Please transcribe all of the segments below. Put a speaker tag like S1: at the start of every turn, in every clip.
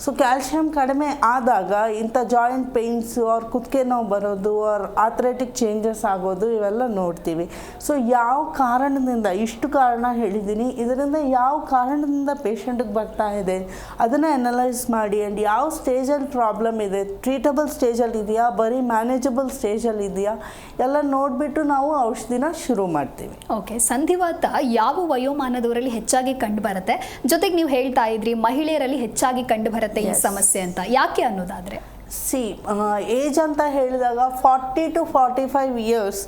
S1: So calcium ಕಡಿಮೆ ಆದಾಗ ಇಂಥ ಜಾಯಿಂಟ್ ಪೇಯ್ನ್ಸು ಅವ್ರ ಕುತ್ತಿಗೆ ನೋವು ಬರೋದು ಅವ್ರ ಆಥ್ಲೆಟಿಕ್ ಚೇಂಜಸ್ ಆಗೋದು ಇವೆಲ್ಲ ನೋಡ್ತೀವಿ. ಸೊ ಯಾವ ಕಾರಣದಿಂದ, ಇಷ್ಟು ಕಾರಣ ಹೇಳಿದ್ದೀನಿ, ಇದರಿಂದ ಯಾವ ಕಾರಣದಿಂದ ಪೇಷಂಟಿಗೆ ಬರ್ತಾ ಇದೆ ಅದನ್ನು ಅನಲೈಸ್ ಮಾಡಿ ಆ್ಯಂಡ್ ಯಾವ ಸ್ಟೇಜಲ್ಲಿ ಪ್ರಾಬ್ಲಮ್ ಇದೆ, ಟ್ರೀಟಬಲ್ ಸ್ಟೇಜಲ್ಲಿ ಇದೆಯಾ, ಬರೀ ಮ್ಯಾನೇಜಬಲ್ ಸ್ಟೇಜಲ್ಲಿ ಇದೆಯಾ ಎಲ್ಲ ನೋಡಿಬಿಟ್ಟು ನಾವು ಔಷಧಿನ ಶುರು ಮಾಡ್ತೀವಿ.
S2: ಓಕೆ, ಸಂಧಿವಾತ ಯಾವ ವಯೋಮಾನದವರಲ್ಲಿ ಹೆಚ್ಚಾಗಿ ಕಂಡು ಬರುತ್ತೆ? ಜೊತೆಗೆ ನೀವು ಹೇಳ್ತಾ ಇದ್ರಿ ಮಹಿಳೆಯರಲ್ಲಿ ಹೆಚ್ಚಾಗಿ ಕಂಡು ಬರುತ್ತೆ ಈ ಸಮಸ್ಯೆ ಅಂತ, ಯಾಕೆ ಅನ್ನೋದಾದ್ರೆ?
S1: ಏಜ್ ಅಂತ ಹೇಳಿದಾಗ 40 to 45 ಇಯರ್ಸ್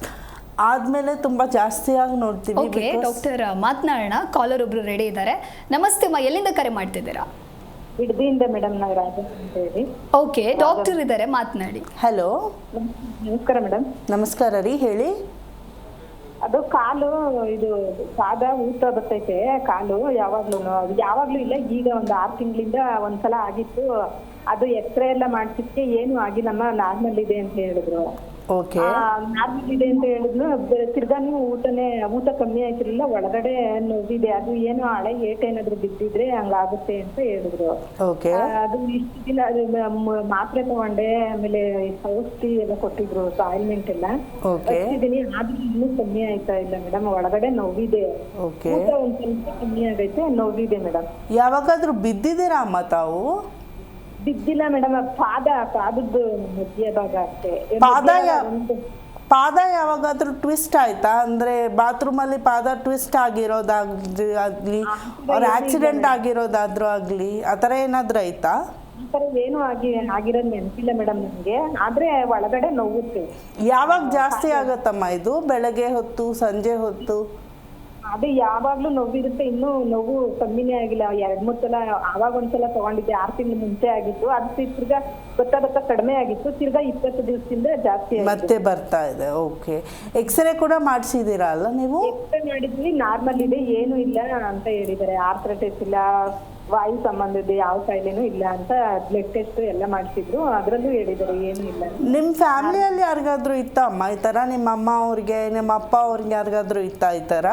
S1: ಆದಮೇಲೆ ತುಂಬ ಜಾಸ್ತಿಯಾಗಿ ನೋಡ್ತೀವಿ.
S2: ಓಕೆ ಡಾಕ್ಟರ್, ಮಾತನಾಡೋಣ. ಕಾಲರ್ ಒಬ್ರು ರೆಡಿ ಇದ್ದಾರೆ. ನಮಸ್ತೆ ಅಮ್ಮ, ಎಲ್ಲಿಂದ ಕರೆ ಮಾಡ್ತಿದ್ದೀರಾ?
S3: ಬಿಡದಿಯಿಂದ ಮೇಡಮ್, ನಾವು ರಾಜ ಅಂತ ಹೇಳಿ.
S2: ಓಕೆ, ಡಾಕ್ಟರ್ ಇದ್ದಾರೆ, ಮಾತನಾಡಿ.
S1: ಹಲೋ,
S3: ನಮಸ್ಕಾರ ಮೇಡಮ್.
S1: ನಮಸ್ಕಾರ ರೀ, ಹೇಳಿ.
S3: ಅದು ಕಾಲು ಇದು ಸಾದಾ ಊತ ಬರ್ತೈತೆ ಕಾಲು, ಯಾವಾಗ್ಲೂ ಇಲ್ಲ. ಈಗ ಒಂದು 6 ತಿಂಗಳಿಂದ ಒಂದ್ಸಲ ಆಗಿತ್ತು. ಅದು ಎಕ್ಸ್ರೇ ಎಲ್ಲ ಮಾಡ್ಸಿದ್ಕೆ ಏನು ಆಗಿಲ್ಲಮ್ಮ, ನಾರ್ಮಲ್ ಇದೆ ಅಂತ ಹೇಳಿದ್ರು.
S1: ಓಕೆ,
S3: ನಾರ್ಮಲ್ ಇದೆ ಅಂತ ಹೇಳಿದ್ರು. ತಿರ್ಗಾನು ಊಟ ಕಮ್ಮಿ ಆಯ್ತಿರ್ಲಿಲ್ಲ, ಒಳಗಡೆ ನೋವಿದೆ, ಅದು ಏನು ಹಳೆ ಏಟ್ ಏನಾದ್ರು ಬಿದ್ದಿದ್ರೆ ಹಂಗಾಗುತ್ತೆ ಅಂತ ಹೇಳಿದ್ರು.
S1: ಓಕೆ,
S3: ಅದು ಇಷ್ಟು ದಿನ ಮಾತ್ರೆ ತಗೊಂಡೆ, ಆಮೇಲೆ ಔಷಧಿ ಎಲ್ಲ ಕೊಟ್ಟಿದ್ರು, ಆಯಿಲ್ಮೆಂಟ್ ಎಲ್ಲ ಹಚ್ಚಿದೀನಿ, ಆದ್ರೂ ಇನ್ನೂ ಕಮ್ಮಿ ಆಯ್ತಾ ಇಲ್ಲ ಮೇಡಮ್. ಒಳಗಡೆ ನೋವಿದೆ, ಊಟ ಒಂದ್ ಸ್ವಲ್ಪ ಕಮ್ಮಿ ಆಗೈತೆ, ನೋವಿದೆ ಮೇಡಮ್.
S1: ಯಾವಾಗಾದ್ರೂ ಬಿದ್ದಿದ್ದೀರಾ ಅಮ್ಮ ತಾವು?
S3: ಬಿದ್ದಿಲ್ಲ ಮೇಡಮ್, ಪಾದದ್ದು ಮಧ್ಯ ಭಾಗ ಅಷ್ಟೇ.
S1: ಪಾದ ಯಾವಾಗಾದ್ರೂ ಟ್ವಿಸ್ಟ್ ಆಯ್ತಾ? ಅಂದ್ರೆ ಬಾತ್ರೂಮಲ್ಲಿ ಪಾದ ಟ್ವಿಸ್ಟ್ ಆಗಿರೋದಾಗ್ಲಿ ಅವ್ರ ಆಕ್ಸಿಡೆಂಟ್ ಆಗಿರೋದಾದ್ರೂ ಆಗ್ಲಿ ಆ ಥರ ಏನಾದ್ರೂ ಆಯ್ತಾ?
S3: ಆ ಥರ ಏನು ಆಗಿರೋದು ನೆನಪಿಲ್ಲ ಮೇಡಮ್ ನನಗೆ, ಆದ್ರೆ ಒಳಗಡೆ ನೋವುತ್ತೆ.
S1: ಯಾವಾಗ ಜಾಸ್ತಿ ಆಗತ್ತಮ್ಮ ಇದು? ಬೆಳಗ್ಗೆ ಹೊತ್ತು, ಸಂಜೆ ಹೊತ್ತು?
S3: ಅದೇ ಯಾವಾಗ್ಲೂ ನೋವಿರುತ್ತೆ, ಇನ್ನೂ ನೋವು ಕಮ್ಮಿನೇ ಆಗಿಲ್ಲ. 2-3 ಸಲ ಆವಾಗ ಒಂದ್ಸಲ ತಗೊಂಡಿದ್ದೆ, 6 ತಿಂಗಳು ಮುಂಚೆ ಆಗಿತ್ತು. ಅದು ತಿರ್ಗಾ ಗೊತ್ತಾ ಕಡಿಮೆ ಆಗಿತ್ತು, ತಿರ್ಗಾ 20 ದಿವಸದಿಂದ ಜಾಸ್ತಿ
S1: ಮತ್ತೆ ಬರ್ತಾ ಇದೆ. ಓಕೆ, ಎಕ್ಸ್ರೇ ಕೂಡ ಮಾಡಿಸಿದೀರಾ ಅಲ್ಲ ನೀವು?
S3: ಎಕ್ಸ್ರೇ ಮಾಡಿದ್ವಿ, ನಾರ್ಮಲ್ ಇದೆ, ಏನು ಇಲ್ಲ ಅಂತ ಹೇಳಿದ್ದಾರೆ. ಆರ್ಥ್ರೈಟಿಸ್ ಇಲ್ಲ, ವಾಯು ಸಂಬಂಧದ ಯಾವ ಕಾಯಿಲೆನೂ ಇಲ್ಲ ಅಂತ ಬ್ಲಡ್ ಟೆಸ್ಟ್ ಎಲ್ಲ ಮಾಡಿಸಿದ್ರು, ಅದರಲ್ಲೂ ಹೇಳಿದ್ದಾರೆ ಏನು ಇಲ್ಲ.
S1: ನಿಮ್ಮ ಫ್ಯಾಮಿಲಿಯಲ್ಲಿ ಯಾರಿಗಾದ್ರೂ ಇತ್ತಾ ಅಮ್ಮ ಈ ಥರ? ನಿಮ್ಮ ಅಮ್ಮ ಅವ್ರಿಗೆ, ನಿಮ್ಮ ಅಪ್ಪ ಅವ್ರಿಗೆ ಯಾರಿಗಾದ್ರೂ ಇತ್ತಾ ಈ ಥರ?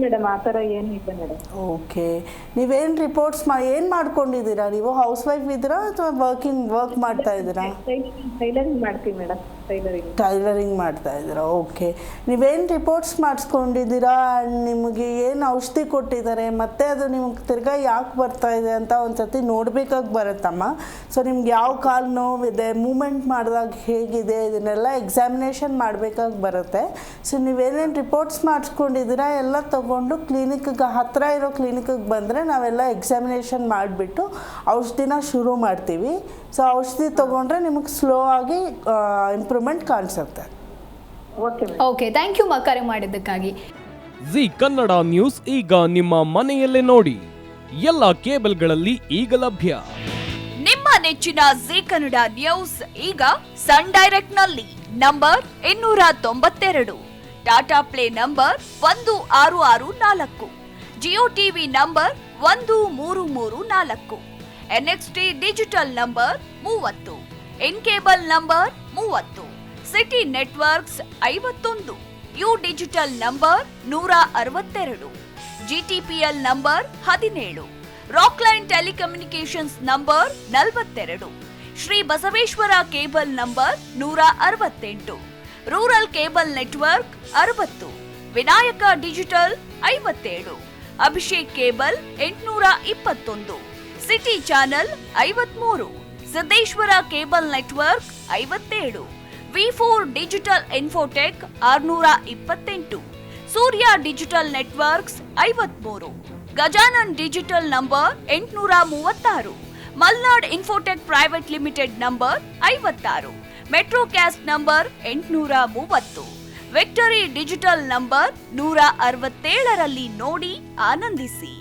S3: ಮೇಡಮ್ ಆ ಥರ ಏನು ಇಲ್ಲ ಮೇಡಮ್.
S1: ಓಕೆ, ನೀವೇನು ರಿಪೋರ್ಟ್ಸ್ ಏನು ಮಾಡ್ಕೊಂಡಿದ್ದೀರಾ ನೀವು? ಹೌಸ್ ವೈಫ್ ಇದ್ದೀರಾ ಅಥವಾ ವರ್ಕ್ ಮಾಡ್ತಾ ಇದ್ದೀರಾ?
S3: ಟೈಲರಿಂಗ್ ಮಾಡ್ತೀವಿ ಮೇಡಮ್.
S1: ಟೈಲರಿಂಗ್ ಮಾಡ್ತಾ ಇದ್ದೀರಾ? ಓಕೆ, ನೀವೇನು ರಿಪೋರ್ಟ್ಸ್ ಮಾಡಿಸ್ಕೊಂಡಿದ್ದೀರಾ ಆ್ಯಂಡ್ ನಿಮಗೆ ಏನು ಔಷಧಿ ಕೊಟ್ಟಿದ್ದಾರೆ, ಮತ್ತು ಅದು ನಿಮ್ಗೆ ತಿರ್ಗಾ ಯಾಕೆ ಬರ್ತಾ ಇದೆ ಅಂತ ಒಂದು ಸತಿ ನೋಡಬೇಕಾಗಿ ಬರುತ್ತಮ್ಮ. ಸೊ ನಿಮ್ಗೆ ಯಾವ ಕಾಲು ನೋವಿದೆ, ಮೂಮೆಂಟ್ ಮಾಡಿದಾಗ ಹೇಗಿದೆ, ಇದನ್ನೆಲ್ಲ ಎಕ್ಸಾಮಿನೇಷನ್ ಮಾಡಬೇಕಾಗಿ ಬರುತ್ತೆ. ಸೊ ನೀವೇನೇನು ರಿಪೋರ್ಟ್ಸ್ ಮಾಡಿಸ್ಕೊಂಡಿದ್ದೀರಾ ಎಲ್ಲ ತೊಗೊಂಡು ಕ್ಲಿನಿಕ್ಗೆ, ಹತ್ತಿರ ಇರೋ ಕ್ಲಿನಿಕ್ಗೆ ಬಂದರೆ ನಾವೆಲ್ಲ ಎಕ್ಸಾಮಿನೇಷನ್ ಮಾಡಿಬಿಟ್ಟು ಔಷಧಿನ ಶುರು ಮಾಡ್ತೀವಿ. ಸೊ ಔಷಧಿ ತೊಗೊಂಡ್ರೆ ನಿಮಗೆ ಸ್ಲೋ ಆಗಿ ಇಂಪ್ರೂವ್ಮೆಂಟ್ ಕಾಣಿಸುತ್ತೆ.
S2: ಓಕೆ, ಥ್ಯಾಂಕ್ ಯು ಕರೆ ಮಾಡಿದ್ದಕ್ಕಾಗಿ.
S4: ಜಿ ಕನ್ನಡ ನ್ಯೂಸ್ ಈಗ ನಿಮ್ಮ ಮನೆಯಲ್ಲೇ ನೋಡಿ, ಎಲ್ಲ ಕೇಬಲ್ಗಳಲ್ಲಿ ಈಗ ಲಭ್ಯ.
S5: ನಿಮ್ಮ ನೆಚ್ಚಿನ ಜಿ ಕನ್ನಡ ನ್ಯೂಸ್ ಈಗ ಸನ್ ಡೈರೆಕ್ಟ್ ನಲ್ಲಿ number 292, Tata play number 1664, Jio TV number 1334, NXT digital number 30, in cable number 30, city networks 51, U digital number 162, GTPL number 17, Rockline telecommunications number 42, Shri Basaveshwara cable number 168, rural cable network 60, Vinayaka digital 57, Abhishek cable 821, city channel 53, Siddeshwara cable network 57, V4 digital Infotech 628, Surya digital networks 53, Gajanan digital number 836, Malnad infotech private limited number 56, Metrocast number 830, victory digital number 167ರಲ್ಲಿ ನೋಡಿ ಆನಂದಿಸಿ.